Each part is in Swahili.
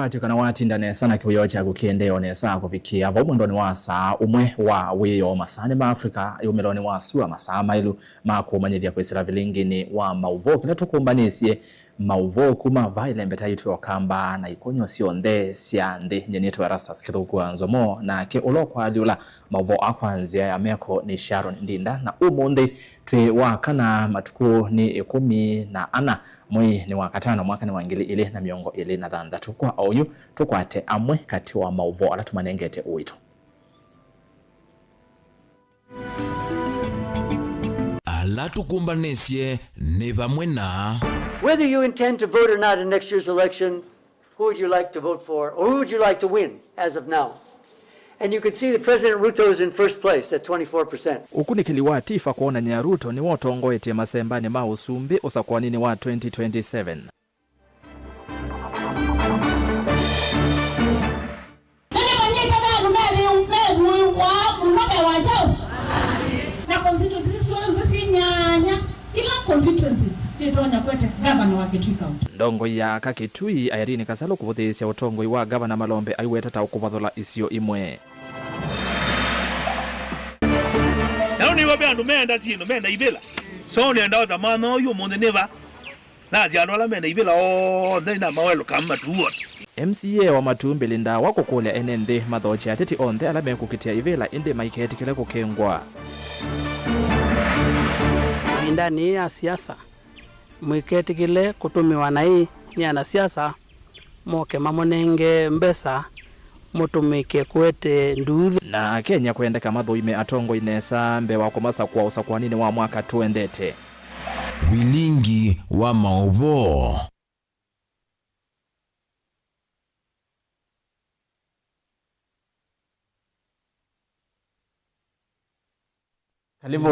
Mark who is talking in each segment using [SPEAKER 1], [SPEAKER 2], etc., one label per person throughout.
[SPEAKER 1] watu kana watindane sana kiyocha kukiendeo nesa kufikia abo ndo ni wasa umwe wa wiyo masane ma Afrika yumeloni wasu masaa mailu makomanyithia kwesera vilingini wa mauvo kila tukumbanisye mauvo kuma vaile mbeta yitu wakamba na ikonyo sionde siande nyenetu wa rasa skithuku anzomo na ke ulokwa aliula mauvo akwanzia ya meko ni Sharon Ndinda na umundi twe wakana matuku ni 14 mwi ni wakatano mwaka ni wangili ile na miongo ile na dhanda tukwa oyu tukwate amwe kati wa mauvo alatumanengete uito.
[SPEAKER 2] Alatukumbanisye ni bamwe na
[SPEAKER 3] whether you intend to vote or not in next year's election, who would you like to vote for or who would you like to win as of now? And you could see that President Ruto is in first place at 24%.
[SPEAKER 1] Ukunikiliwa tifa kuona nya Ruto ni wotongoete masembani mausumbi usakwanini wa 2027. Ndongo ya Kakitui Irene Kasalo kuvuthisia utongoi wa gavana Malombe aiwetata ukuvathola isio imwe.
[SPEAKER 4] Naoni wabe andu menda zino menda ibela. So ni ndao za mano yu monde neva. Na zianola menda ibela ndina mawelo kama tuwa.
[SPEAKER 1] MCA wa Matumbi Linda wako kule enende mathoche ateti onthe alame kukitia ibela inde maiketi kile kukengwa.
[SPEAKER 5] Ndani ya siasa mwiketi kile kutumiwa na hii ni anasiasa moke mamonenge mbesa mutumike kwete nduthi
[SPEAKER 1] na Kenya kuendeka mathoime atongo inesa mbe wa komasa kwa usakwanini wa mwaka tuendete
[SPEAKER 2] wilingi wa mauvo.
[SPEAKER 1] Kalivo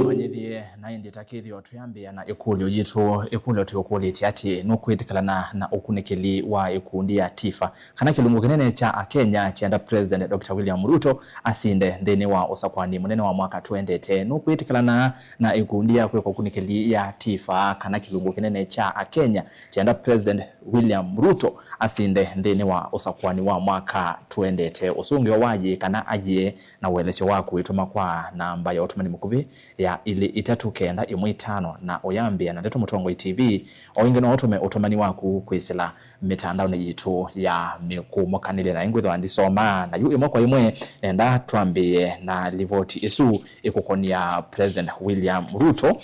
[SPEAKER 1] wanyithie na indi takithi otuyambia na ikuli ujitu ikuli otuyokuliti ati nukwitikala na ukunikili wa ikundi ya tifa kana kilungu kinene cha Kenya chienda President Dr. William Ruto asinde ndeni wa usakwani munene wa mwaka 2010 nukwitikala na ikundi ya kweko ukunikili ya tifa kana kilungu kinene cha Kenya chienda President William Ruto asinde ndeni wa usakwani wa mwaka 2010 usungi wa waji kana ajie na uelesyo waku ituma kwa namba ya otumani mukuvi ya ili itatukenda imwitano na oyambia na ndeto mutongo TV oinge no otume otumani waku kwisila mitandao ni yitu ya mikumo kanile na ingwitho andisoma na yu imoko imwe nenda twambie na livoti isu ikukonia President William Ruto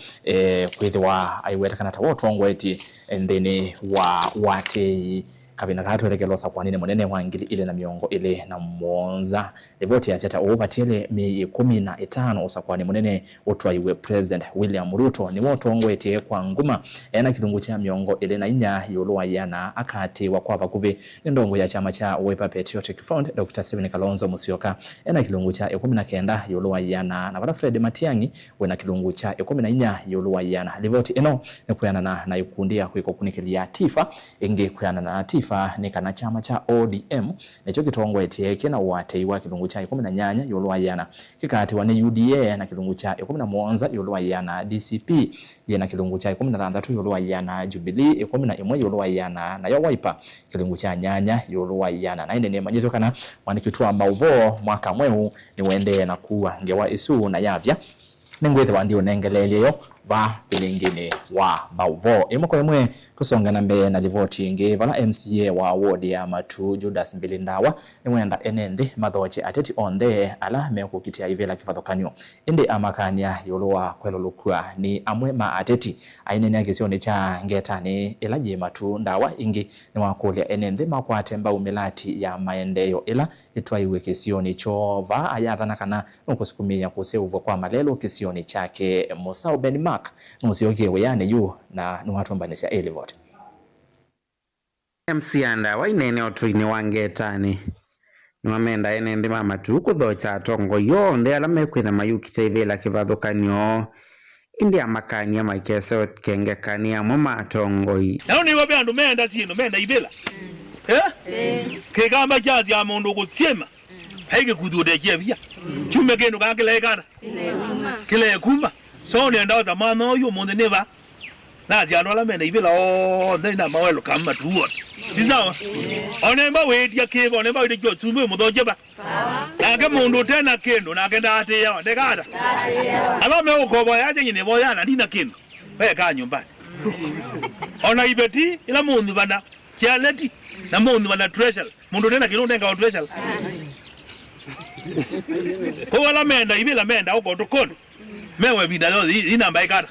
[SPEAKER 1] kwithiwa aiwetakana ta wotongo eti ndeni wa watei kabina katu elekelosa kwa nini munene wangili ile na miongo ile na mwonza livoti ya chata uvatile mi 15 usakwani munene utwaiwe President William Ruto ni wotongo eti kwa nguma ena kilungu cha miongo ile na inya yuluwa yana akati wakwava kuvi ndongo ya chama cha Wiper Patriotic Front Dr. Stephen Kalonzo Musyoka ena kilungu cha 19 yuluwa yana na Fred Matiang'i wena kilungu cha 14 yuluwa yana livoti eno ni kuyana na ikundia kuiko kunikilia tifa ingi kuyana na tifa ni kana chama cha ODM necho kitongo eti kina wate wa kilungu cha 18 yuluwa yana kikati wa ni UDA na kilungu cha 11 yuluwa yana DCP yana kilungu cha 13 yuluwa yana Jubilee 11 yuluwa yana na ya Wiper kilungu cha nyanya yuluwa yana na ine ni majito kana wanikitua mauvo mwaka mweu ni wende na kuwa ngewa isu na yavya nengwethe wandio nengeleleyo va bilingine wa mauvo imoko imwe tusongana mbe na livoti ingi vala MCA wa ward ya Matu Judas Mbilindawa nimwenda enende mathoche ateti onde ala mekukitia ivela kifathokanyo indi amakania yuluwa kwelo lukua ni amwe ma ateti ainene akisioni cha ngetani ilaji Matu Ndawa ingi ni wakulia enende makwate mba umilati ya maendeyo ila itwaiwe kisioni chova ayathana kana nukusukumia kuseuvo kwa malelo kisioni chake Musau Benmark nusiokie weyane yu na nuwatu mbanesia elevot
[SPEAKER 6] MCA wainene otuini wangetani nwamenda enende mama tu kuthocha atongo yonthe ala mekwitha mayukite ivela kivathukanio indi amakania maikese kengekania mo matongoi
[SPEAKER 4] naoni wabe andu menda zino menda ibela kegamba jazi ya mundu kutsema haige kudhudekia vya chume kenu kakile kana kile kuma so ni ndao za mano yu monde neva na zianola menda ibela ndina mawelo kama tuwa Disawa. Onemba wait ya kebo onemba wait jo tumbe mudoje ba. Na ke mundu tena kendo na kenda ate ya ndekada. Alo me ukobo ya nyine boya na ndina kendo. We ka nyumbani. Ona ibeti ila mundu bana kialeti na mundu bana treasure. Mundu tena kilo ndenga treasure. Ko wala menda ibila menda uko tokono. Mewe bidalo inamba ikara.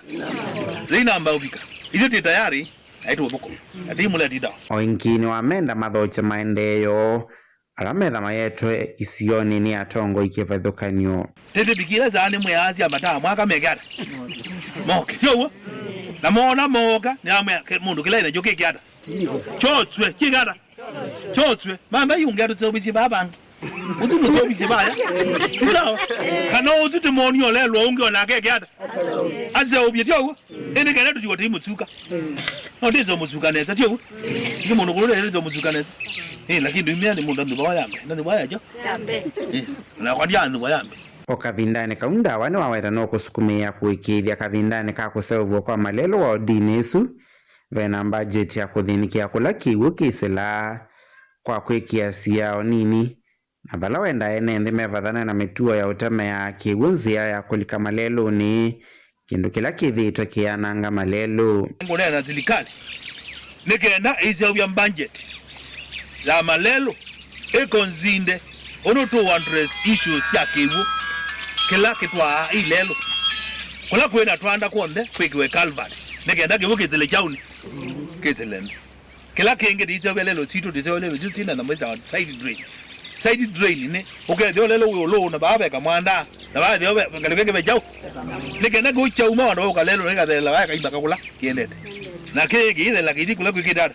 [SPEAKER 4] Inamba ubika. Ile tayari aitu boko. Atimula dida.
[SPEAKER 6] Oinkini wamenda mathoche maendeyo alametha mayetwe isioni ni atongo ikivadhukanyo.
[SPEAKER 4] Tete bikira zane mweazi amata mwaka megara. Moke tyo. Na mona moka ni amwe mundu kila ina joke kyada. Chotswe kigara. Chotswe mamba yungero tsobisi babangi. Utu mtobisi baya. Sawa. Kana utu temoni olelo unge onake kyada. Aze obyetyo. Ene kana tujiwati mutsuka. Ndizo mutsuka neza tyo. Ndi mundu kulole ndizo mutsuka neza. Lakini dumia ni mundu ndo bayambe. Ndo bayajo. Tambe. Na kwa ndiandu bayambe.
[SPEAKER 6] Okavindane kaunda wane waweta no kusukumia kuikithia kavindane ka kusevwa kwa malelo wa dinesu vena budget ya kuthinikia kula kiwu kisila kwa kwikia siao nini na bala wenda ene ndi mevathana na mituo ya uteme ya kiwu nzia ya kulika malelo ni kindu kila kithitwe kiananga malelo
[SPEAKER 4] ngone na zilikali nikenda ise ubya budget la malelo ekonzinde ono to address issues ya kiwu kila kitwa ilelo kula kwenda twanda konde kwikiwe Calvary negenda kivukizile chauni kizelende kila kenge dizobelelo sito dizobelelo jusina na mweza side drain ne ukedolelo ulo na baba kamwanda na baba diobe kalekenge bejau negenda go chauma ndo kalelo negazela baka ibaka kula kiendete na kenge ile la kidi kula kwikidada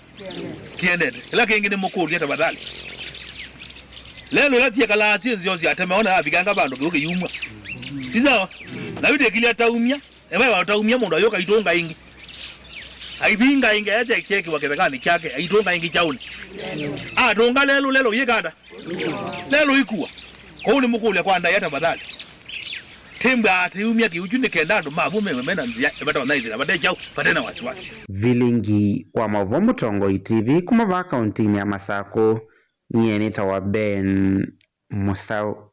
[SPEAKER 4] kiendete kila kenge ni mukuru ya tabadali lelo lati kala sinzi atemeona abiganga bantu byoke yumwa Disawa. Na bide kili ataumia. Ewe wataumia mundu ayoka itonga ingi. Aibinga ingi aje cheki wakebekani chake itonga ingi chauni. Tonga lelo yekada. Lelo ikuwa. Ko ni mukule kwanda yata badali. Timba atiumia kiujune kendando mabume memena nzia ebata wanaizi abade chao patena wasiwasi.
[SPEAKER 6] Vilingi wa Mavomu Tongo TV kumava akaunti ya Masako nyeni tawa Ben Musau.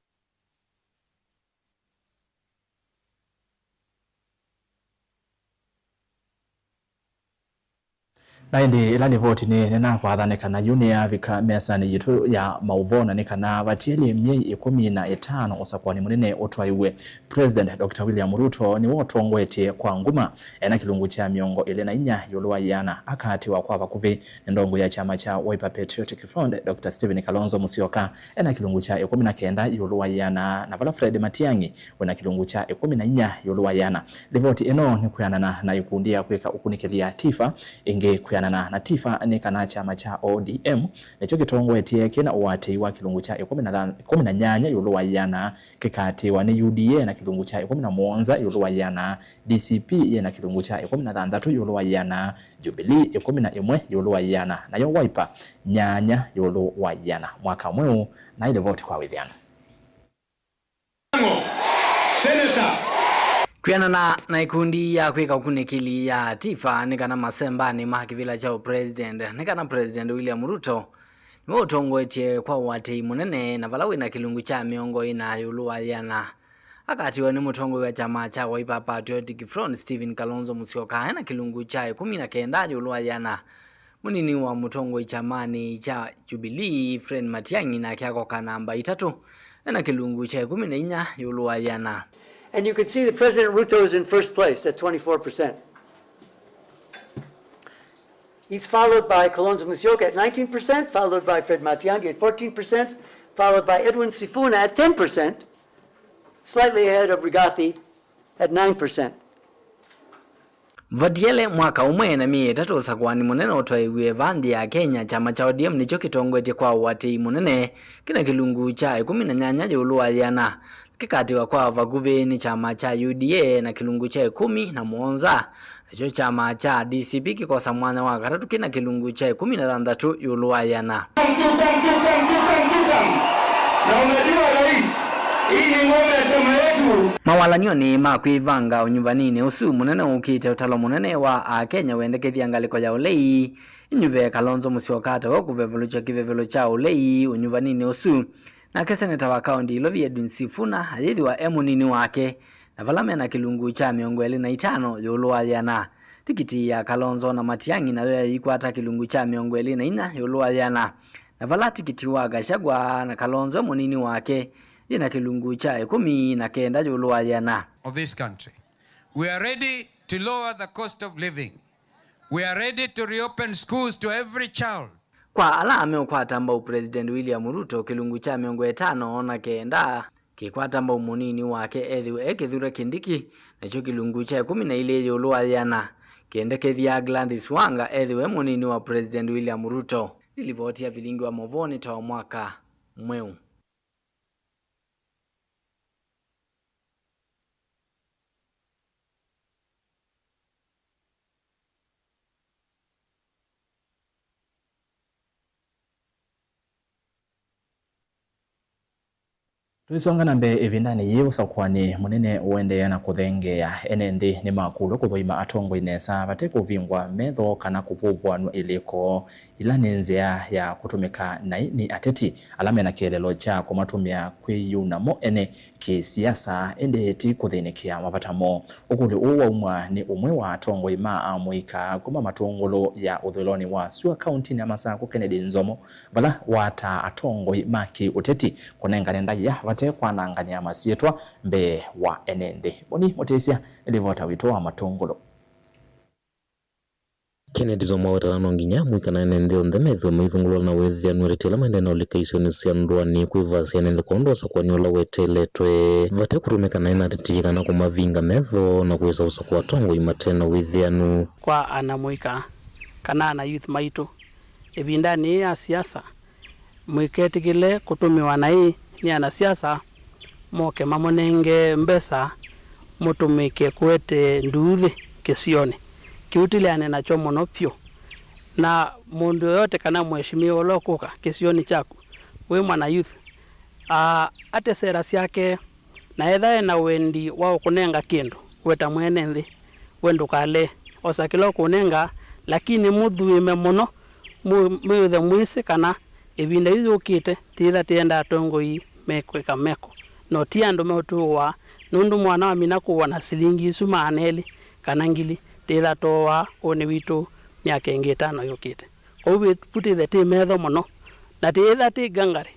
[SPEAKER 1] Naindi ilani voti ni nena kwa adhane kana yuni ya vika mesani yitu ya mauvona ni kana vatieli mnyei 15 usakwani munene otwaiwe President Dr. William Ruto ni wotongo eti kwa nguma ena kilungu cha miongo ile na inya yuluwa yana akati wa kwa vakuvi ndongo ya chama cha Wiper Patriotic Front Dr. Stephen Kalonzo Musyoka ena kilungu cha 19 yuluwa yana na vala Fred Matiang'i wena kilungu cha 14 yuluwa yana livoti eno ni kuyanana na yukundia kweka ukunikilia tifa inge na tifa ni kana chama cha ODM necho kitongo etie kina uwate wa kilungu cha 18 yuluwa yana kikati wa ni UDA na kilungu cha 17 yuluwa yana DCP na kilungu cha 13 yuluwa yana Jubilee 11 yuluwa yana na yo Wiper nyanya yuluwa yana mwaka mweu na ile vote kwa withiana
[SPEAKER 7] Senator kwiana na ikundi ya kweka ukunikili ya tifa nikana masembani mahakivila chao president nikana President William Ruto niwo utongo etie kwa wate munene na valawi na kilungu cha miongo ina yuluwa yana akati wa ni mutongo wa chama cha Wiper Patriotic Front Stephen Kalonzo Musyoka na kilungu cha 19 yuluwa yana munini wa mutongo chamani cha Jubilee Fred Matiang'i na kyako kanamba 3 na kilungu cha 14 yuluwa yana.
[SPEAKER 3] And you can see that President Ruto is in first place at 24%. He's followed by Kalonzo Musyoka at 19%, followed by Fred Matiang'i at 14%, followed by Edwin Sifuna at 10%, slightly ahead of Rigathi at 9%.
[SPEAKER 7] Vadiele mwaka umwe na mie tatu sakwani munene otwaiwe vandi ya Kenya chama cha ODM nicho kitongwete kwa wati munene kina kilungu cha 18 yuluwa yana kikatiwa kwa vaguve ni chama cha UDA na kilungu cha 17 nicho chama cha DCP kikosa mwana wa katatu kina kilungu cha 13 yuluwa yana.
[SPEAKER 8] Na unajua rais Hii ni ngome ya chama yetu.
[SPEAKER 7] Mawalanio ni makwivanga unyuvanini usu munene ukite utalo munene wa Kenya wendekethia ngaliko ya ulei inyuve Kalonzo Musyoka wo kuvevelucha kivevelo cha ulei unyuvanini usu na seneta wa kaunti Ilovi Edwin Sifuna ayithi wa emunini wake na valame na kilungu cha 25 yolwa yana tikiti ya Kalonzo na Matiang'i nayo ikwata kilungu cha 24 yolwa yana na vala tikiti wa Gachagua na Kalonzo emunini wake ina kilungu cha 19 yolwa yana
[SPEAKER 9] of this country. We are ready to lower the cost of living. We are ready to reopen schools to every child.
[SPEAKER 7] Kwa alame ukwata ambao President William Ruto kilungu cha 50 na kenda kikwata ambao munini wake ethiwe ekithura Kindiki na cho kilungu cha 12 yolwa yana kiendekethia Gladys Wanga ethiwe munini wa President William Ruto ilivotia vilingi wa Movoni tawa mwaka mweu.
[SPEAKER 1] Tuisonga nambe evindani yiu sakwani munene uende na kuthengea enendi ni makulu kuthoima atongo inesa bate kuvingwa metho kana kupuvwa iliko ilani nzia ya kutumika na ni ateti alame na kielelo cha kumatumia kwiyunamo ene kisiasa endeti kuthinikia mabatamo ukuli uwa umwa ni umwe wa atongo ima amuika kuma matungulu ya uthuloni wa Sua County ni Amasaku Kennedy Nzomo bala wata atongo ima ki uteti kunengane ndaya bate kwanangania masietwa mbe wa enende boni motesia elivota wito wa matungulu.
[SPEAKER 10] Kennedy Nzomo watalano nginya mwikana enende onde metho mwithungulwa na wethia nweretela maendena ulikaisoni sia ndwani kuivasi enende kondosa kwa nyola weteletwe vate kutumika na inatiti na kumavinga metho na kuweza usakua tongo imatena withianu
[SPEAKER 5] kwa anamuika kana na youth maitu ebindani ya siasa mwiketikile kutumiwa na hii ni ana siasa moke mamonenge mbesa mutumike kwete nduthi kisioni kiutiliane na chomo nopyo na mundu yote kana mheshimiwa lokuka kisioni chako we mwana youth ate sera yake na ethae na wendi wa kunenga kindu weta mwene nthi wendu kale osakilo kunenga lakini muthuime muno mwithe mwisi kana ebinda hizo ukite titha tienda atongo hii mekweka meko no tiandu meutuwa nundu mwana wa mina kuwa na silingi isu maaneli kana ngili titha towa one witu miaka ingi 5 yukite kwa hivyo putithe ti metho muno na titha ti gangari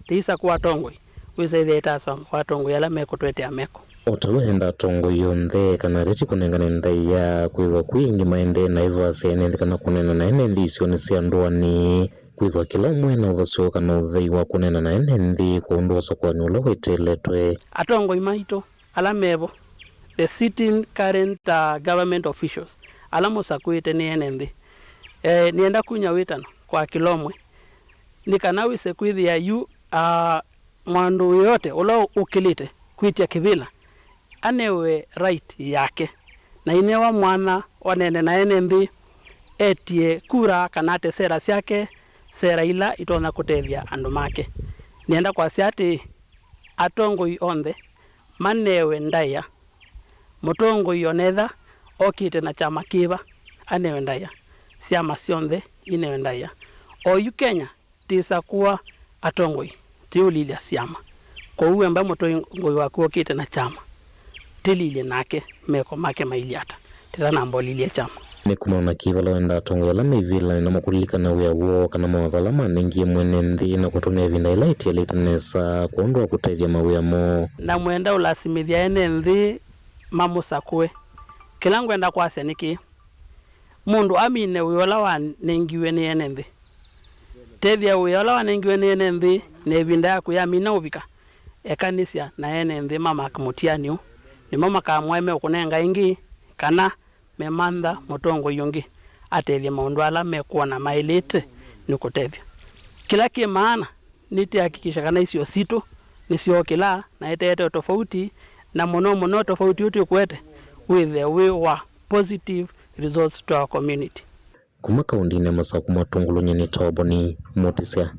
[SPEAKER 5] tisa kwa tongo wisa ithe itaswa kwa tongo yala meko twete ameko
[SPEAKER 10] otawenda tongo yonthe kana reti kunengana ndaya kwithwa kwingi maende na ivasi enende kana kunena na enendi isioni sia ndwani kwithwa kila mwena uthacio kana uthei wa kunena na enendi kuondosa kwa nyola weteletwe
[SPEAKER 5] atongo imaito ala mevo the sitting current government officials ala musakwite ni enendi nienda kunya witano kwa kilomwe nikanawise kwithia yu mwandu yote ulo ukilite kwitia kivila anewe right yake na inewa mwana wanene na enendi etie kura kanate sera siake sera ila itona kutethia andu make nienda kwa siati atongo ionthe manewe ndaya mutongo ionetha okite na chama kiva anewe ndaya siama sionthe inewe ndaya o yu Kenya tisa kuwa atongo tiulilia siama kwa uwe mba mutongo waku okite na chama tililie nake meko make mailiata titana mbolilie chama
[SPEAKER 10] ni kumona kivala wenda tongo yala mevila na makulika na wea uo kana mawathala manengie mwene nthi na kutumia vinda ila itialitanesa kuondwa kutaithia mawea mo
[SPEAKER 5] na mwenda ulasimithia ene nthi mamusakue kila ngwenda kwasya niki mundu amine wiola wa nengiwe ni ene nthi tethia wiola wa nengiwe ni ene nthi ne vinda yaku ya mina ubika ekanisya na ene nthi mama kamutianiu ni mama kamweme ukunenga ingi kana memanda mutongo yungi atethia maundu ala mekuona mailite nikutethia kila kimaana nitihakikisha kana isio situ nisio kila na etete tofauti na mono tofauti uti kwete with the way wa positive results to our community
[SPEAKER 10] kuma kaundini Amasaku matungulu nyeni toboni motisia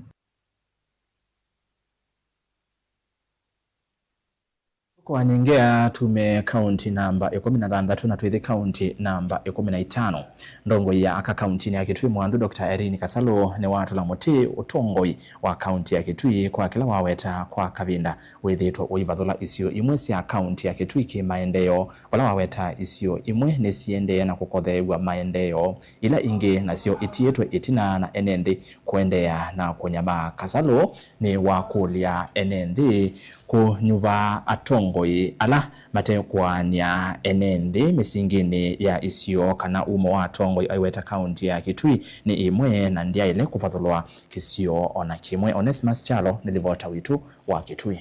[SPEAKER 1] Kwa nyingea tume county namba 16 na tuithi county namba 15 ndongo ya aka county ni Kitui mwandu Dr. Erin Kasalo ne watu la muti utongoi wa county ya Kitui kwa kila waweta kwa kavinda withitwa uivathula isio imwe cia county ya Kitui ki maendeleo wala waweta isio imwe ne siende na kukothewa maendeleo ila ingi na sio itietwe itina na enendi kuendea na kunyama. Kasalo ni wakulia enendi kunyuva atongoi ala matekwania enende misingini ya isio kana umo wa atongoi aiweta county ya Kitui ni imwe na ndia ile kufathulwa kisio ona kimwe. Onesmus Chalo nilivota witu wa Kitui.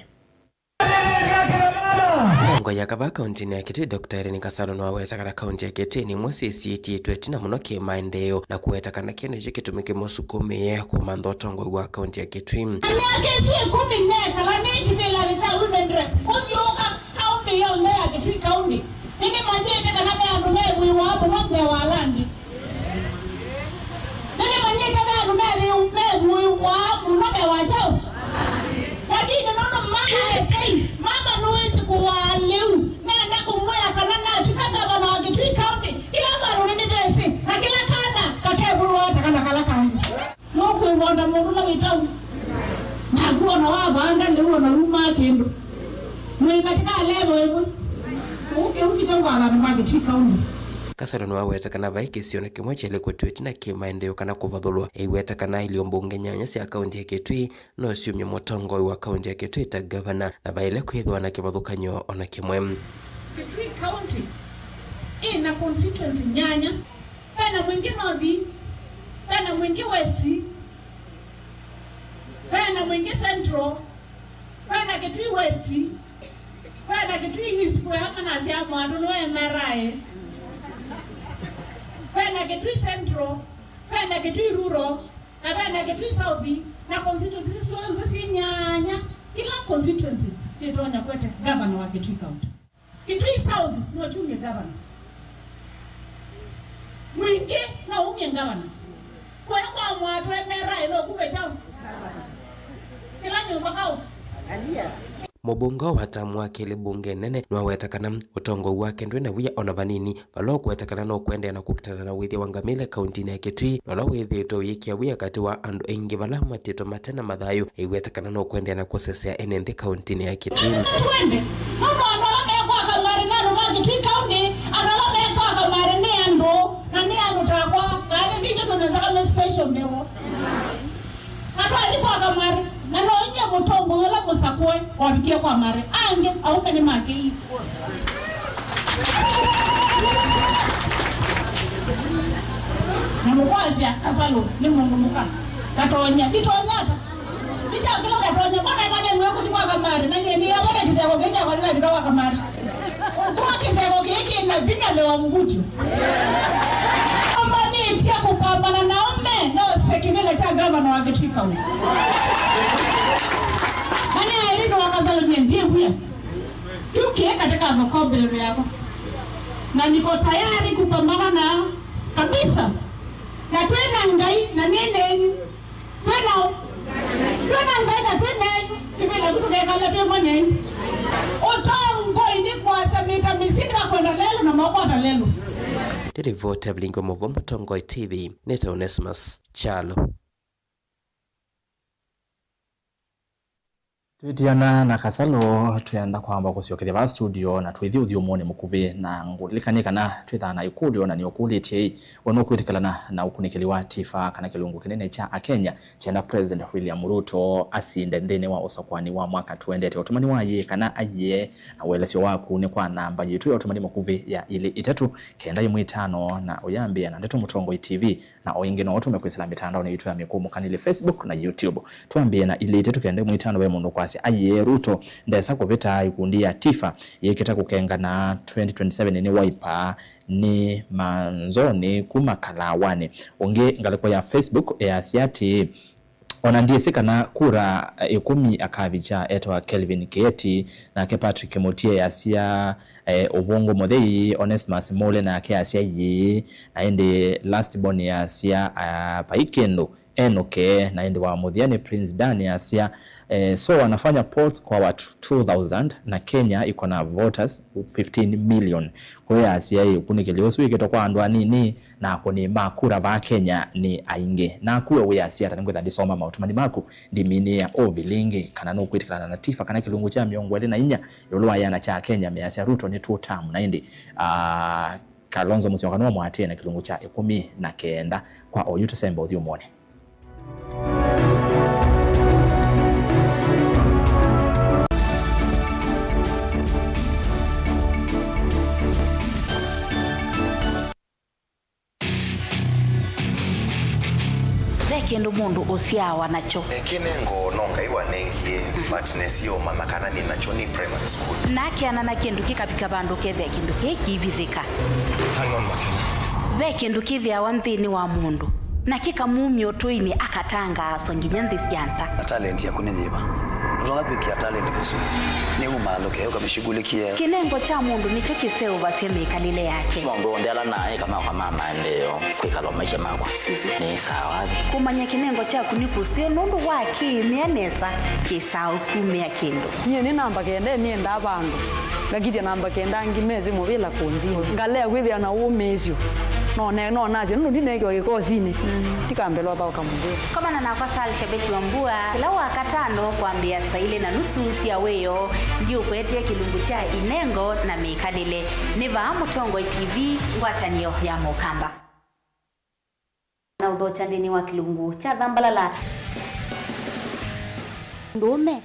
[SPEAKER 11] Ngo ya kaba county ya Kitui Dr. Erin Kasalo no aweta kana county ya Kitui ni mwesi CT twetina muno ki maendeleo na kuweta kana kene je kitumike musukume ku mandho tongo wa county ya Kitui.
[SPEAKER 12] Ani akesi 10 kala ni kibela ni cha women rep. Kunyoka county ya Ndea ya Kitui county. Nini manje kana na ndo mebu wa muno me wa landi. Nini manje kana ndo mebu wa muno me wa chao. Lakini nono mama etei mama nuwezi kuwaleu nenda kumwea kanana tukanga bana wa Kitui county kila bana nini besi na kila kana kakeburu wata kana kala kangu noko ibonda mundu na bitau na kuona wa banda leo na ruma tendo mwe katika lebo ebo ukichangwa na wa Kitui county.
[SPEAKER 11] Kasalo no aweta kana baike sione kimwe chele kwetu ki maendeleo kana kuvathulwa iweta kana iliombo nyanya cia county ya Kitui no siumye motongo wa county ya Kitui ta governor na baile kwithwa na kivathukanyo ona kimwe.
[SPEAKER 12] Kitui county ina constituency nyanya pana mwingi north pana mwingi west pana mwingi central pana Kitui west pana Kitui east kwa hama na sia mwandu no emerae pana Kitui central pana Kitui rural na pana Kitui south na constituency si nyanya kila constituency itonya kwete governor wa Kitui county. Kitui south no chunge governor mwingi na umye governor kwa mwatu emera ilo kubeta kila nyumba kau alia
[SPEAKER 11] Mobongo watamwa kile bunge nene no aweta kana utongo wake ndwe na vya ona vanini balo kweta kana no kwenda na kukitana na withi wangamile county ya Kitui no withi to yikia wia kati wa andu engi bala matito matena madhayo iweta kana no kwenda na kusesea enende county ya Kitui.
[SPEAKER 12] Twende mundo anola mekwa kamari nano ma Kitui county anola mekwa kamari ni ando na ni ando takwa kani ndije tunaweza kama special ndewo hata alipo kamari na no inye mutombo wala musakwe wabikie kwa mare ange aupe ni make na mukwazia Kasalo ni mungu muka katonya bitonyata bitakilo katonya bana mweko kwa kamari na nyeni ya bana kizego keja kwa nini bitawa kamari kwa kizego keke na bika lewa mgutu ambani tia kupambana na ome no sekimele cha governor wa Kitui county. Manya Erin wa Kasalo ndiye huya. Tukie katika vocabulary yako. Na niko tayari kupambana na kabisa. Na twena ngai na nene. Twena ngai na twena kibela kutu kekala temanye. Otongo ini kwa samita misini wakwenda lelo na makwata lelo.
[SPEAKER 11] Televote blingo movo Tongo TV neta Onesmus Chalo.
[SPEAKER 1] Tuitiana na Kasalo tuyanda kwamba kusiokethia ba studio na twithi uthio mone mukuvi na ngulikaneka na twithana ikulio na niokulite wono kwitikana na ukunikeli wa tifa kana kilungu kinene cha Kenya chena President William Ruto asinde ndene wa usakwani wa mwaka 2020 otumani waje kana aye na welesio waku ne kwa namba yitu ya otumani mukuvi ya ile itatu kenda imwe 5 na oyambia na ndeto Mutongo TV na oingi no otume kwisala mitandao na yitu ya mikumu kanile Facebook na YouTube tuambie na ile itatu kenda imwe 5 be mundu kwa aye Ruto ndesa kuvita ikundi ya tifa yeketa kukenga na 2027 ni Wiper ni manzoni kumakalawane onge ngaleko ya Facebook ya siati onandiesika na kura 10 akavicha etwa Kelvin Kieti na ke Patrick Mutie yasia Obongo Modei Onesmus Mole na ke asia yi aende last born yasia Paikendo Enoke na indi wa Muthiani Prince Danias ya so wanafanya polls kwa watu 2000 na Kenya iko na voters 15 million. Kwa hiyo asia ukunikeli usuike to kwa andwa nini na kuni makura ba Kenya ni ainge na kuwe we asia tanengwe thandi soma mautumani maku ndimini ya obilingi kana no kwitikana na tifa kana kilungu cha miongo na inya yolwa yana cha Kenya measia Ruto ni 2 term na indi Kalonzo Musyoka no mwatie na kilungu cha 19 kwa oyuto semba uthio muone.
[SPEAKER 13] Kendo mundu usiawa nacho
[SPEAKER 14] kinengo nonga iwa nengie but nesio mama kana ni nacho ni primary school
[SPEAKER 13] nake anana kindu kikapika bandu kethe kindu kikibithika
[SPEAKER 14] hang on makina
[SPEAKER 13] ve kindu kithia wanthini wa mundu na kikamumyo toini akatanga songinya nthi sianza
[SPEAKER 15] talent yako nyenyeba unaona kwa talent kusu ni umaloke ukamshughulikia
[SPEAKER 13] kinengo cha mundu nicho kiseo baseme kalile yake
[SPEAKER 16] mundu ndela naye kama kwa mama ndio kwikala maisha makwa ni sawa
[SPEAKER 13] kumanya kinengo cha kunikusio nundu waki mianesa kisao kumia kindu
[SPEAKER 17] nye ni namba kende ni enda bandu ngagidia namba kenda ngimezi mubila kunziho ngalea kwithia na umezio no naje nundi nege wagikozini tikambelwa ba kamubwe
[SPEAKER 13] kama na kwa sali shabeti wa mbua kila wakatano kwambia saile na nusu sia weyo ndio kwetia kilungu cha inengo na mikalile niva Mutongo TV ngwachanio ya Mukamba na udhocha ndini wa kilungu cha Dhambalala
[SPEAKER 18] ndume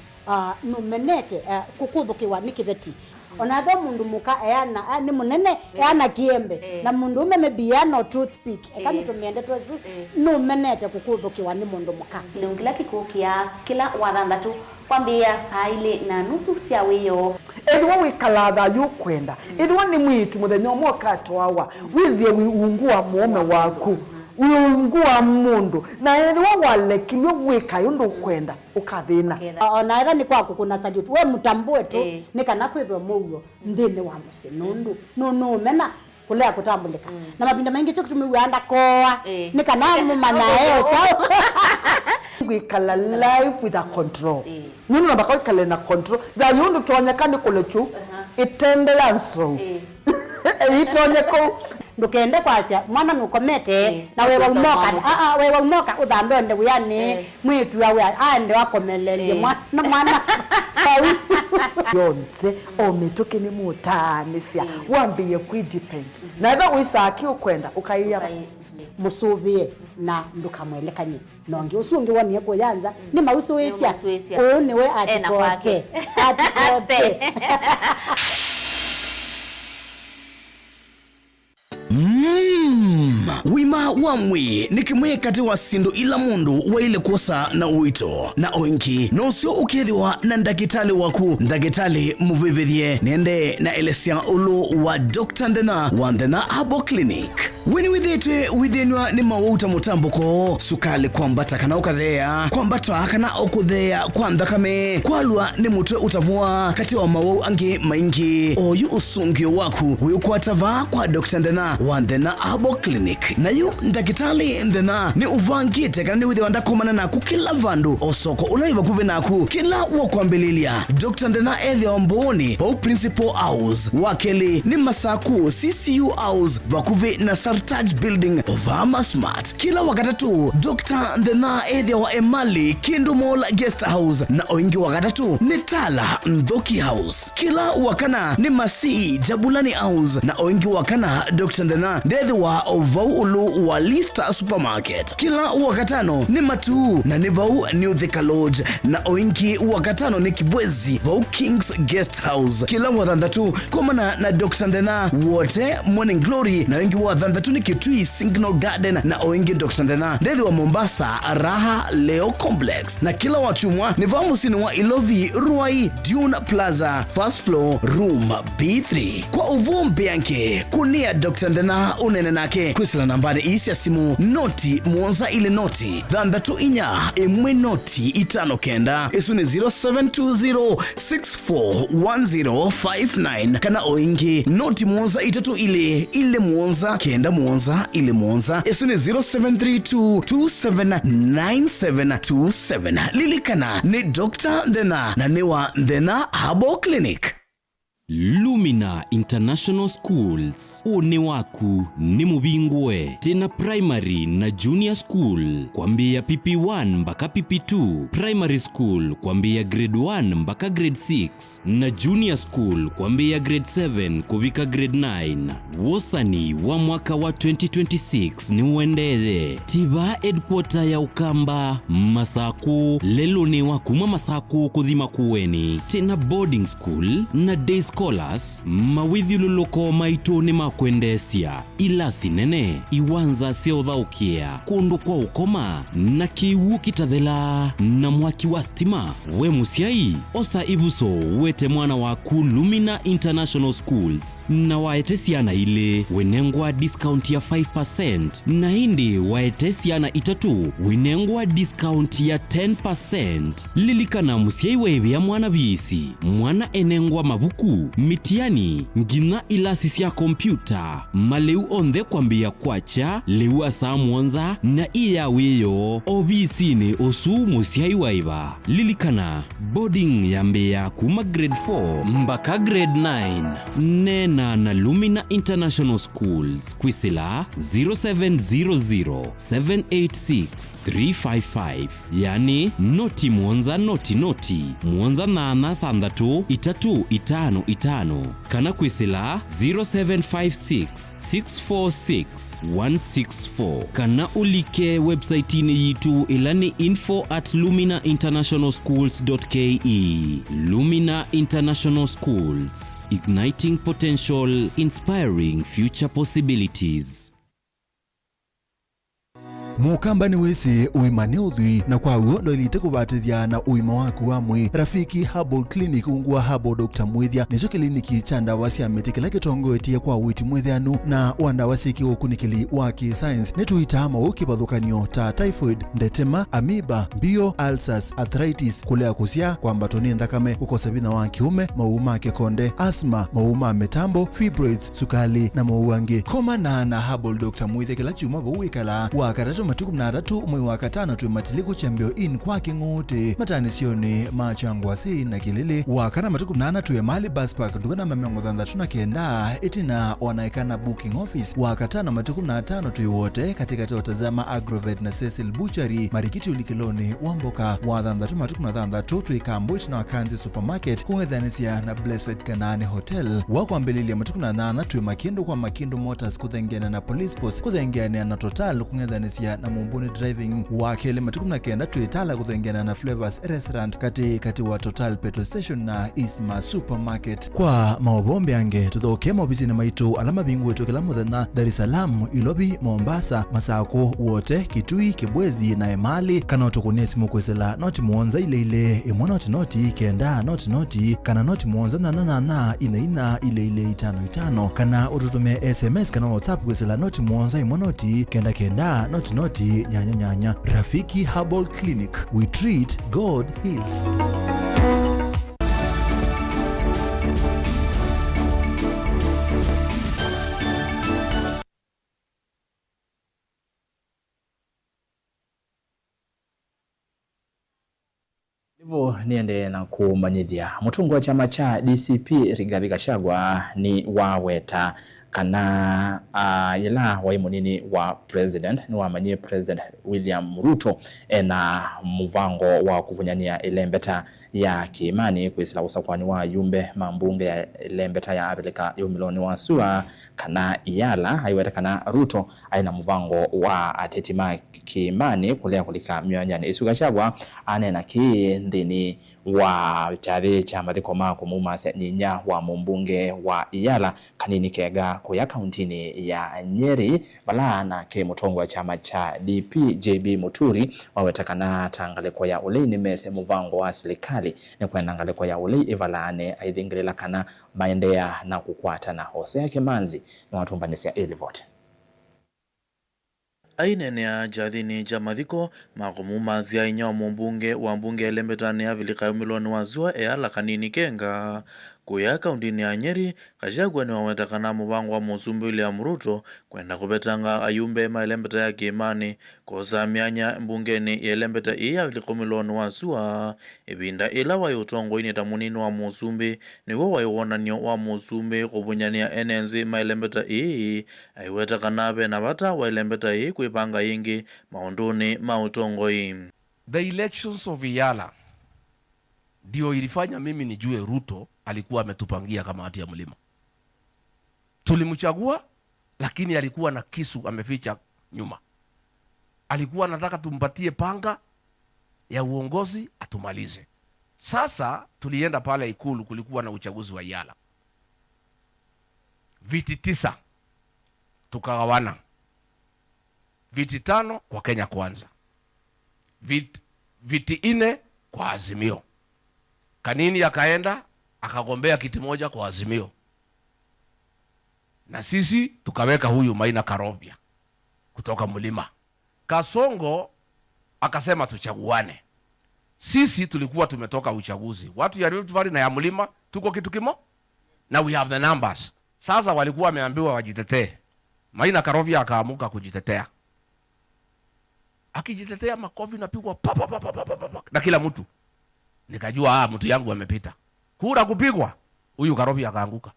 [SPEAKER 18] numenete kukuthukiwa ni kibeti onatho mundu muka eana ni munene eana kiembe na mundu umeme biano toothpick kama tumiende twesu numenete kukuthukiwa ni mundu muka
[SPEAKER 13] kilungila kikukia kila wathandatu kwambia saile na nusu sia weyo
[SPEAKER 19] edwa wikalatha yukwenda edwa ni mwitu muthenya mwoka twawa withie wiungua muome waku wiungua mundu na edwa walekilwe wika yundu kwenda ukathina
[SPEAKER 18] ona etha ni kwaku kuna salute we mutambue tu ni kana kwithwa muyo ndini wa musinundu no mena kulea kutambulika na mapinda mengi cyo kutumiwanda koa ni kana mumana chao
[SPEAKER 19] wikala life with a control nini nabaka wikala na control da yundu tonyekani kulechu itendelanso itonyeko
[SPEAKER 18] ndukende kwasia mwana nukomete na wewe umoka wewe umoka uthambe nde yani mwitu awe ande wakomelelie mwana
[SPEAKER 19] yonthe ometoke ni mutanisia wambie kudepend na eva wisaki ukwenda ukaiya
[SPEAKER 18] musubie na ndukamwelekanye nongi usungi wani kuyanza ni mausuwesia niwe atipoke
[SPEAKER 20] wima wamwe nikimwe kati wa sindu ila mundu wa ile kosa na uito na oinki no sio ukithiwa na ndagitali waku ndagitali muvivithie nende na elesia ulu wa Dr. Ndena wa Ndena Herbal Clinic wini withenwa ni mawuta mutambuko sukali kwambata kana ukathea kwambata kana okuthea kwa nthakame kwalwa ni mutwe utavua kati wa mawau angi maingi oyu usungio waku wiukwatava kwa Dr. Ndena wa Ndena Herbal Clinic na yu ndagitali Ndena ni uvangite kana ni withiwa ndakumana naku kila vandu osoko ulaiva kuve naku kila wakwambililia Dr. Ndena ethia omboni pau Principal House wakeli ni masaku CCU House vakuve na Sartaj Building Ovama Smart kila wakatatu Dr. Ndena ethia wa Emali Kindu Mall Guest House na oingi wakatatu ni Tala Ndhoki House kila wakana ni Masi Jabulani House na oingi wakana Dr. Ndena ndethi wa Ovaulu wa Lista Supermarket kila wakatano ni Matu na ni Vau New Thika Lodge na oingi wakatano ni Kibwezi Vau Kings Guest House kila wathandatu komana na Dr. Ndena wote Morning Glory na wengi wathandatu ni Kitui Signal Garden na oingi Dr. Ndena ndethi wa Mombasa Raha Leo Complex na kila wachumwa ni vamusini wa Ilovi Ruai Dune Plaza First Floor Room B3 kwa uvumbi yanke kunia Dr. Ndena unene nake kwisila nambari isi ya simu noti muonza ile noti thandatu inya imwe noti itano kenda isu ni 0720641059 kana oingi noti muonza itatu ile muonza kenda kenda muonza ile muonza esu ni 0732279727 lilikana ni Dr. Ndena na niwa Ndena Herbal Clinic.
[SPEAKER 21] Lumina International Schools, une waku ni mubingwe tena primary na junior school kwambia PP1 mpaka PP2, primary school kwambia grade 1 mpaka grade 6 na junior school kwambia grade 7 kubika grade 9. Wosani wa mwaka wa 2026 ni uendele tiba headquarter ya Ukamba Masaku lelo ni wakuma Masaku kudhima kuweni tena boarding school na day scholars mawithiululoko maito ni makwendesia ila sinene iwanza seothaukia kundu kwa ukoma na kiwu kitathela na mwaki wa stima we musiai osa ibuso wete mwana waku Lumina International Schools na waete siana ile wenengwa discount ya 5% na hindi waete siana itatu wenengwa discount ya 10%. Lilikana musiai wewe ya mwana bisi mwana enengwa mabuku mitiani ngina ilasi sia kompyuta maleu onde kwambia kwacha leu asa mwanza na iya weyo obisi ni osu musiai waiba. Lilikana boarding yambea kuma grade 4 mpaka grade 9 nena na Lumina International Schools kwisila 0700786355 yani noti mwanza noti mwanza nana thandatu itatu itano kana kwisila 0756646164 kana ulike website ni yitu ilani info@luminainternationalschools.ke. Lumina International Schools, igniting potential, inspiring future possibilities.
[SPEAKER 22] Mukamba ni wese uimane udhui na kwa uo ndo ilite kubatithia na uima waku wa mwi. Rafiki Herbal Clinic ungua Herbal Dr. Mwithia nicho kliniki cha ndawa cia miti kila kitongoetie kwa witi mwithianu na wandawa siki ukunikili wa science netuita mauki bathukanio ta typhoid, ndetema, amoeba, bio, ulcers, arthritis, kulea kusia kwa mbatoni ndakame, ukosebina wa kiume, mauma kekonde, asthma, mauma metambo, fibroids, sukali na mauangi. Koma na Herbal Dr. Mwithia kila chuma bauikala wakatatu matuku mnadatu umwe wakatano tuimatiliku chambio in kwa kingote matani sioni machangwa si na kilili wakana matuku mnana tuwe mali bus park ndugana mamengo thandatu na kenda itina wanaikana booking office wakatano matuku mnatano tuiwote katika teotazama Agrovet na Cecil Butchery marikiti ulikiloni wamboka wa thandatu matuku mnathandatu tuikambu itina wakanzi supermarket kuwethanisia na Blessed Kanani Hotel wakwambililia matuku mnana tuwe makindu kwa makindu motors kuthengiana na police post kuthengiana na Total kuwethanisia na Mumbuni Driving wakele matuku na kenda tuitala kuthengiana na Flavors Restaurant kati wa Total Petrol Station na Isma Supermarket. Kwa maobombe ange tuthoke mobisi na maitu alama bingu wetu kila muthenya Dar es Salaam, Ilobi, Mombasa, Masako wote, Kitui, Kibwezi na Emali kana utukunie simu kwesela noti muonza ile imwa noti kenda noti kana noti muonza na ina ile 55 kana ututume SMS kana WhatsApp kwesela noti muonza imwa noti kenda noti nyanya. Rafiki Herbal Clinic, we treat, God heals.
[SPEAKER 1] Hivyo niende na kumanyithia mutungu wa chama cha DCP Rigathi Gachagua ni waweta kana yela waimunini wa president ni wamanyie President William Ruto na muvango wa kuvunyania ilembeta ya kiimani kwisila usakwani wa yumbe mambunge ya ilembeta ya Afrika yumiloni wa sua kana yala haiweta kana Ruto aina muvango wa atetima kiimani kulea kulika mionyani isu Gachagua anena ndini wa chave cha mathikoma kumuma nyinya wa mumbunge wa Iyala kanini kega kuya kauntini ya Nyeri bala na ke mutongo wa chama cha DP JB Muturi wawetakana tangaleko ya ule ni mese muvango wa serikali ni kwa nangaleko ya ule ivalane aidhingilela kana maendea na kukwata na Hosea Kemanzi na watumbanisia vote.
[SPEAKER 23] Ainenea jathini jamathiko makumuma zia inya mumbunge wa mbunge elembetani ya vilika miloni wazua ala kanini kenga kuya kauntini ya Nyeri. Gachagua ni wawetakana mubango wa Musumbi William Ruto kwenda kubetanga ayumbe maelembeta ya kiimani kosa myanya mbungeni ya elembeta iya vilikomiloni wa sua ibinda ila wa utongo ini tamunini wa Musumbi ni wa iwonanio wa Musumbi kubunyania enenzi maelembeta ii aiwetakana be na bata wa elembeta ii kuipanga ingi maunduni mautongo ii.
[SPEAKER 2] The elections of Yala ndio ilifanya mimi nijue Ruto alikuwa ametupangia kamati ya mlima. Tulimchagua, lakini alikuwa na kisu ameficha nyuma. Alikuwa anataka tumpatie panga ya uongozi atumalize. Sasa tulienda pale Ikulu, kulikuwa na uchaguzi wa Yala. Viti 9 tukagawana. Viti 5 kwa Kenya Kwanza. Viti 4 kwa Azimio. Kanini akaenda akagombea kiti moja kwa Azimio. Na sisi tukaweka huyu Maina Karobia kutoka Mlima. Kasongo akasema tuchaguane. Sisi tulikuwa tumetoka uchaguzi. Watu ya Rift Valley na ya Mlima tuko kitu kimo. Na we have the numbers. Sasa walikuwa wameambiwa wajitetee. Maina Karobia akaamuka kujitetea. Akijitetea makofi napigwa pa na kila mtu. Nikajua mtu yangu amepita. Kura kupigwa, huyu Karobia akaanguka.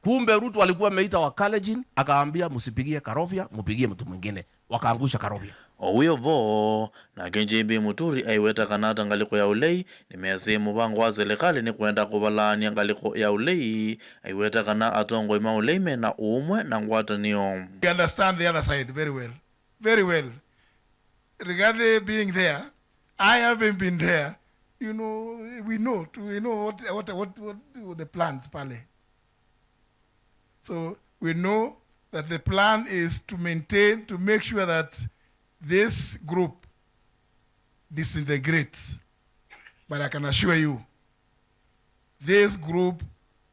[SPEAKER 2] Kumbe Ruto alikuwa ameita wa Kalenjin, akaambia msipigie Karobia, mpigie mtu mwingine. Wakaangusha Karobia.
[SPEAKER 23] Owiyo vo na Kenjimbi Muturi aiweta kanata ngaliko ya ulei ni mesi mubango wa serikali ni kwenda kubalani ngaliko ya ulei aiweta kana atongo ima ulei mena umwe na ngwatanio.
[SPEAKER 8] We understand the other side very well. Very well. Regarding being there, I haven't been there. You know, we know what the plans pale. So we know that the plan is to make sure that this group disintegrates. But I can assure you, this group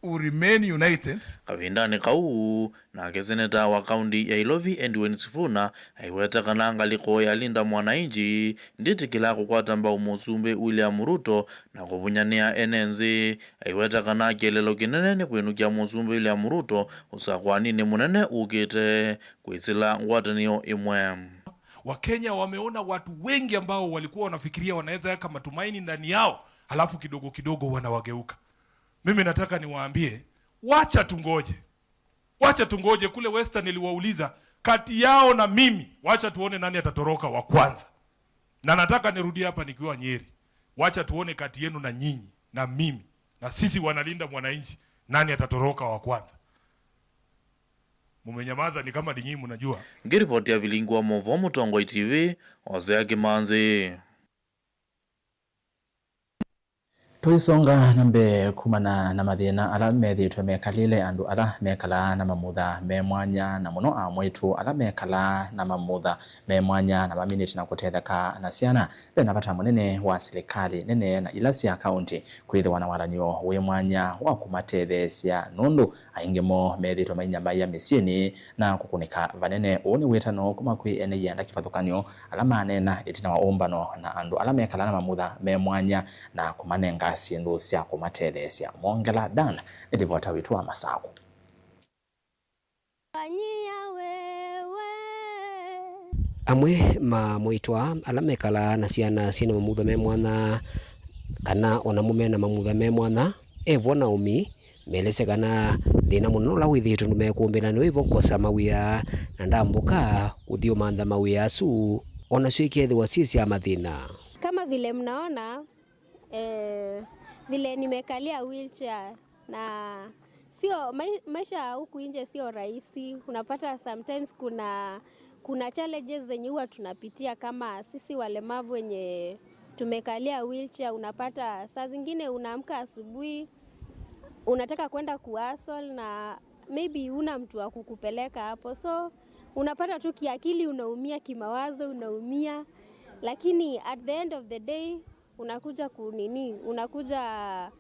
[SPEAKER 8] will remain united.
[SPEAKER 23] Kavindani kau na keseneta wa kaunti ya Ilovi Edwin Sifuna aiweta kana ngaliko ya linda mwananchi nditi kila kukwata mbao Musumbi William Ruto na kubunyania enenzi aiweta kana kelelo kinene ni kwinukia Musumbi William Ruto usakwani ni munene ukite kuisila ngwatanio imwe.
[SPEAKER 4] Wakenya wameona watu wengi ambao walikuwa wanafikiria wanaweza yaka matumaini ndani yao, halafu kidogo kidogo wanawageuka. Mimi nataka niwaambie, wacha tungoje. Kule Western niliwauliza kati yao na mimi, wacha tuone nani atatoroka wa kwanza. Na nataka nirudie hapa nikiwa Nyeri, wacha tuone kati yenu na nyinyi na mimi na sisi wanalinda mwananchi, nani atatoroka wa kwanza. Mumenyamaza ni kama nyinyi mnajua.
[SPEAKER 23] Ngirivoti ya vilingwa Movo Mutongo TV Hosea Kimanzi.
[SPEAKER 1] Tuisonga nambe kumana na mathina ala methitwe mekalile andu ala mekala na mamutha me mwanya na muno amwitu ala mekala na mamutha me mwanya na maminiti na kutetheka na ciana bena bata munene wa serikali nene na ila cia county kwithwa na waranyo we mwanya wa kumatethecia nundu aingemo methitwe mainyamba ya misieni na kukunika vanene uni wetano kuma kwi ene yanda kifathukanio ala manena itina wa umbano na andu ala mekala na mamutha me mwanya na kumanenga sindu cia kumatethecia. Mongela Dan nilivota witu wa Masako.
[SPEAKER 6] Amwe mwitwa ala mekala na ciana cina mamutha me mwana kana ona mume na mamutha me mwana evona umi melese kana thina muno la withitu numekumbira no ivo kosa mawia na ndambuka kuthio mantha mawia asu ona ciikethi wa cia mathina
[SPEAKER 24] kama vile mnaona vile nimekalia wheelchair na sio maisha huku nje sio rahisi. Unapata sometimes kuna challenges zenye huwa tunapitia kama sisi walemavu wenye tumekalia wheelchair. Unapata saa zingine unaamka asubuhi unataka kwenda kuhustle na maybe una mtu wa kukupeleka hapo, so unapata tu kiakili unaumia, kimawazo unaumia, lakini at the end of the day unakuja unakuja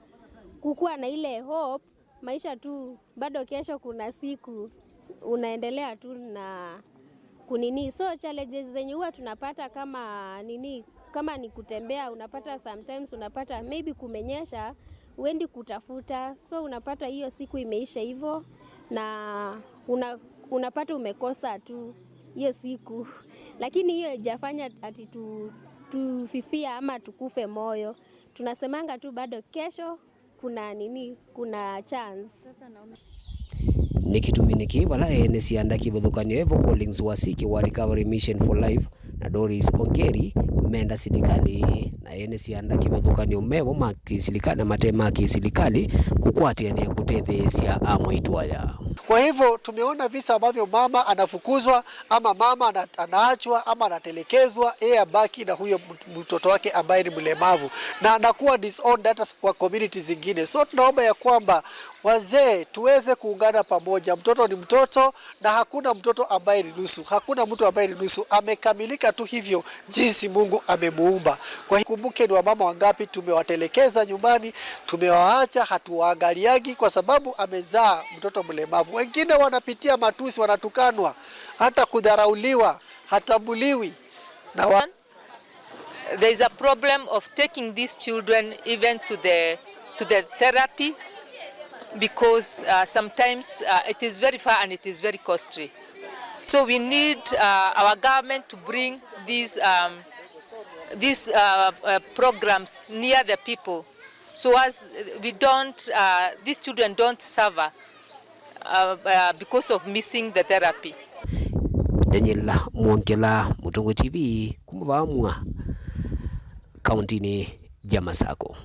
[SPEAKER 24] kukua na ile hope maisha tu bado kesho kuna siku unaendelea tu na so challenges zenye huwa tunapata kama kama ni kutembea, unapata sometimes unapata maybe kumenyesha uendi kutafuta, so unapata hiyo siku imeisha hivyo na unapata umekosa tu hiyo siku. Lakini hiyo haijafanya ati tufifia ama tukufe moyo. Tunasemanga tu bado kesho kuna chance.
[SPEAKER 6] Nikituminiki wala NCA kivuthukanio Evo Collins wasiki wa Recovery Mission for Life na Doris Ongeri menda silikali na NCA kivuthukanio mevo makisilikali na matema kisilikali kukwatia ni kutethesia amwaitwaya.
[SPEAKER 3] Kwa hivyo tumeona visa ambavyo mama anafukuzwa ama mama anaachwa ama anatelekezwa, yeye abaki na huyo mtoto wake ambaye ni mlemavu na anakuwa disowned hata kwa community zingine. So tunaomba ya kwamba wazee tuweze kuungana pamoja. Mtoto ni mtoto na hakuna mtoto ambaye ni nusu. Hakuna mtu ambaye ni nusu. Amekamilika tu hivyo jinsi Mungu amemuumba. Kwa hiyo kumbuke ni wamama wangapi tumewatelekeza nyumbani, tumewaacha, hatuwaangaliagi kwa sababu amezaa mtoto mlemavu. Wengine wanapitia matusi, wanatukanwa, hata kudharauliwa, hatambuliwi.
[SPEAKER 5] There is a problem of taking these children even to the therapy because sometimes it is very far and it is very costly. So we need our government to bring these programs near the people, so as these children don't suffer because of missing the therapy.
[SPEAKER 6] Daniela Mwankela, Mutongo TV, kumuvamwa kaunti ya Masako.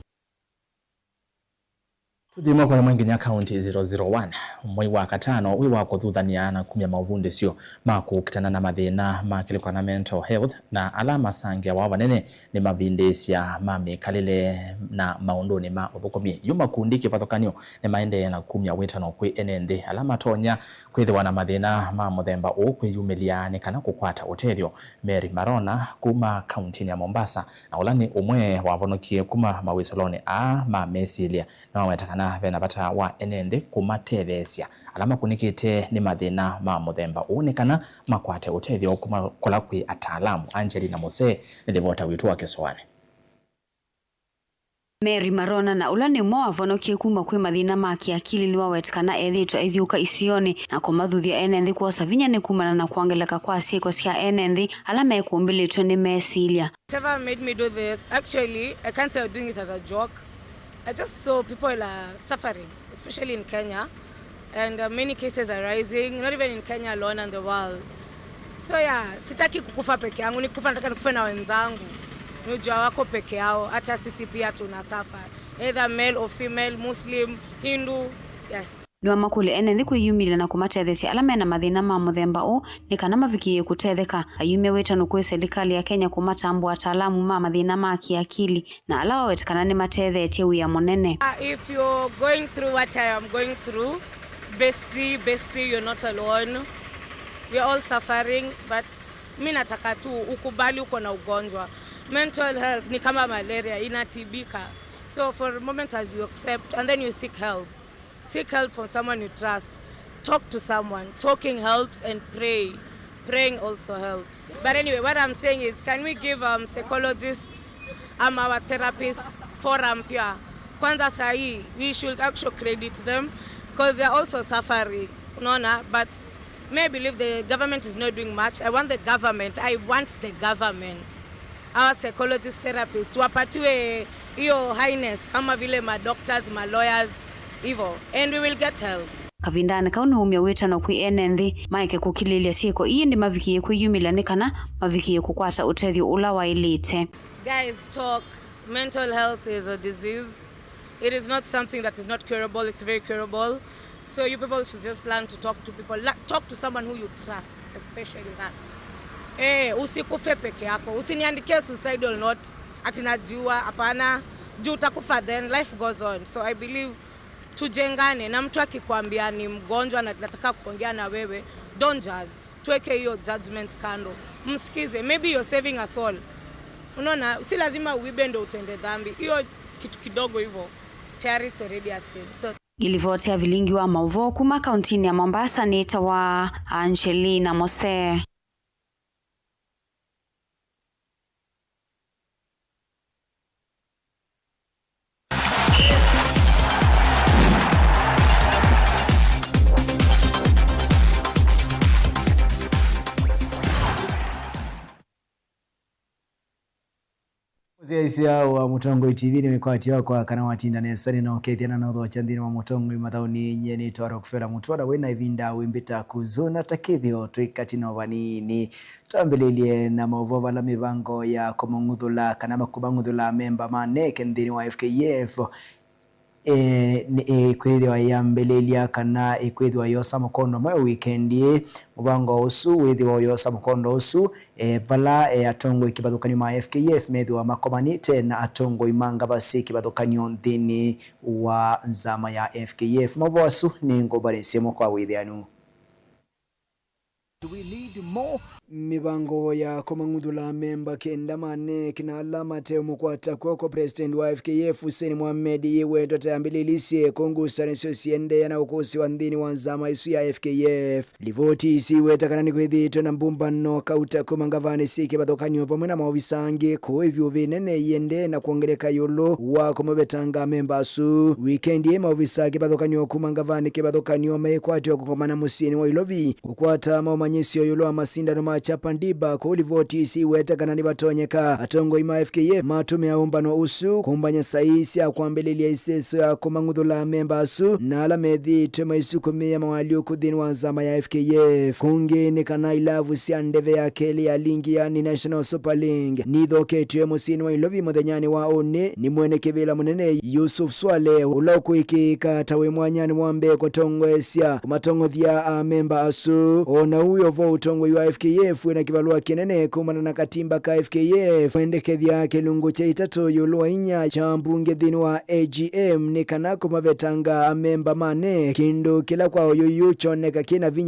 [SPEAKER 1] Tudimo kwa mwinginya county 001 mwai wa katano wiwa kuthuthania na kumya mauvundi sio makukitana na mathina makilikwa na mental health na alama sangia wa vanene ni mavindesya mamikalile na maunduni ma uthukumia yuma kundi kivathukanio ni maende na kumya witano kwi enende alama tonya kwithiwa na mathina ma muthemba ukwiyumilia ni kana kukwata utethyo. Mary Marona kuma county ya Mombasa na ulani umwe wavonokie kuma mawisaloni ma mesilia na wametakana vena bata wa enende kumatethesia alama kunikite ni mathina ma muthemba uonekana makwate utethyo kuma kola kwi ataalamu. Angelina Mose nilivota witu wa Kiswani.
[SPEAKER 7] Mary Marona na ulani mwa avonokie kuma kwi mathina ma kiakili ni wawetikana ethitwa ithiuka isioni na kumathuthia enende kwa savinya ni kumana na kuangeleka kwa sieko cia enende alama ekumbilitwe ni mesilia.
[SPEAKER 9] Whatever made me do this, actually I can't say I'm doing it as a joke. I just saw people are suffering, especially in Kenya, and many cases are rising, not even in Kenya alone and the world. So yeah, sitaki kukufa peke yangu, nikufa nataka nikufe na wenzangu. Nujua wako peke yao, hata sisi pia tunasuffer. Either male or female, Muslim, Hindu, yes.
[SPEAKER 7] Nwa makuli enende kwiyumile na kumatethesia alama na mathina ma muthemba u ni kana mavikie kutetheka ayume wetano kwi serikali ya Kenya kumatambu ataalamu ma mathina ma kiakili na alawa wetikana ni mathethetie uya munene.
[SPEAKER 9] If you're going through what I am going through, bestie, you're not alone. We're all suffering, but mimi nataka tu ukubali uko na ugonjwa. Mental health ni kama malaria, inatibika. So for a moment as you accept and then you seek help. Seek help from someone you trust. Talk to someone. Talking helps and pray. Praying also helps. But anyway, what I'm saying is, can we give psychologists, our therapists, forum pia? Kwanza sahi, we should actually credit them because they're also suffering. But may I believe the government is not doing much. I want the government, our psychologists, therapists, wapatiwe hiyo highness kama vile ma doctors, ma lawyers, evil, and we will get help.
[SPEAKER 7] Kavindane kauni umya wetano kwi enende maike kukililia sieko iyi ndi mavikie kwiyumila ni kana mavikie kukwata utethyo ula wailite.
[SPEAKER 9] Guys, talk. Mental health is a disease. It is not something that is not curable. It's very curable. So you people should just learn to talk to people. Talk to someone who you trust, especially that. Usikufe peke yako. Usiniandikie suicidal note ati najua hapana. Juu utakufa, then life goes on. So I believe tujengane na mtu akikwambia ni mgonjwa na nataka kuongea na wewe, don't judge. Tuweke hiyo judgment kando. Msikize, maybe you're saving a soul. Unaona, si lazima uibe ndo utende dhambi. Hiyo kitu kidogo hivyo tayari it's already a sin. So
[SPEAKER 7] ilivotea vilingi wa mauvo kuma kauntini ya Mombasa ni tawa Angelina Mose.
[SPEAKER 10] Sia wa Mutongo TV ni mikwati wako kana watinda nesani na okethiana na utho chandini wa Mutongo imathauni nyeni twara kufera mutwara wena ivinda wimbita kuzona takithio twikati na vanini tambelelie na mauvova la mivango ya komunguthula kana makubanguthula memba maneke ndini wa FKF ikwithwa yambelelia kana ikwithwa yosa mukondo mwe weekendi mubango usu withwa yosa mukondo usu vala atongo ikibathukani ma FKF methwa makomanite na atongo imanga basi kibathukani nthini wa nzama ya FKF mabosu ni ngobarese mo kwa withianu. Do we need more mibango ya komanguthula memba kenda mane kina alama teo mukwata kwako president wa FKF Hussein Mohamed yewe totayambililisie kongusa nesio siende na ukosi wa ndini wa nzama isu ya FKF livoti isiwe takanani kwithito na mbumba no kauta komangavane sike bathokanio pamwe na maovisange ko hivyo vinene yende na kuongeleka yolo wa komabetanga memba su weekend ye maovisake bathokanio kumangavane ke bathokanio mekwati okukomana musini wa ilovi kukwata maomanyisio yolo amasindano chapandiba ko livoti isiwe takanani batonyeka atongo ima FKF matume aumbano usu kumbanya saisi ya kuambelelia iseso ya komanguthula memba su na alamethi tema isukumi ya mawalio kudhini wa nzama ya FKF kungi ni kana ilavu siya ndeve ya keli ya lingi ya ni National Super League nidho ketue musini wa ilovi modhenyani wa one ni mwene kivila munene Yusuf Swale ulauku iki katawe mwanyani mwambe kwa tongo esya kumatongo dhia memba asu ona uyo vo utongo yu FKF na kibalua kinene kumana na katimba ka FKF endekethia kilungu cha itatu yulua inya cha mbunge dhini wa AGM ni kanako mavetanga memba mane kindu kila kwa yuyu choneka kina vinya